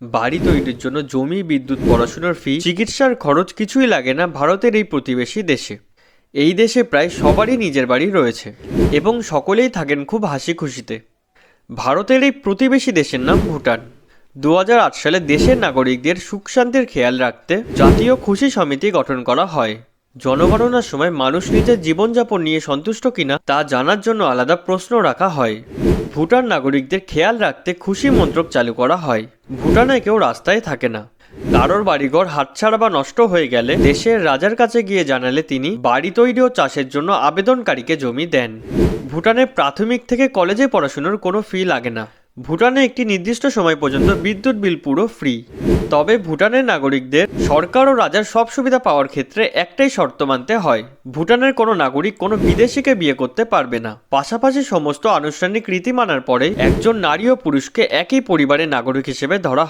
বাড়ি তৈরির জন্য জমি, বিদ্যুৎ, পড়াশোনার ফি, চিকিৎসার খরচ কিছুই লাগে না ভারতের এই প্রতিবেশী দেশে। এই দেশে প্রায় সবারই নিজের বাড়ি রয়েছে এবং সকলেই থাকেন খুব হাসি খুশিতে। ভারতের এই প্রতিবেশী দেশের নাম ভুটান। 2008 সালে দেশের নাগরিকদের সুখ শান্তির খেয়াল রাখতে জাতীয় খুশি সমিতি গঠন করা হয়। জনগণনার সময় মানুষ নিজের জীবনযাপন নিয়ে সন্তুষ্ট কিনা তা জানার জন্য আলাদা প্রশ্ন রাখা হয়। ভুটান নাগরিকদের খেয়াল রাখতে খুশি মন্ত্রক চালু করা হয়। ভুটানে কেউ রাস্তায় থাকে না। কারোর বাড়িঘর হাতছাড়া বা নষ্ট হয়ে গেলে দেশের রাজার কাছে গিয়ে জানালে তিনি বাড়ি তৈরি ও চাষের জন্য আবেদনকারীকে জমি দেন। ভুটানে প্রাথমিক থেকে কলেজে পড়াশোনার কোনো ফি লাগে না। ভুটানে একটি নির্দিষ্ট সময় পর্যন্ত বিদ্যুৎ বিল পুরো ফ্রি। তবে ভুটানের নাগরিকদের সরকার ও রাজার সব সুবিধা পাওয়ার ক্ষেত্রে একটাই শর্ত মানতে হয়, ভুটানের কোনো নাগরিক কোনো বিদেশিকে বিয়ে করতে পারবে না। পাশাপাশি সমস্ত আনুষ্ঠানিক রীতি মানার পরে একজন নারী ও পুরুষকে একই পরিবারের নাগরিক হিসেবে ধরা হয়।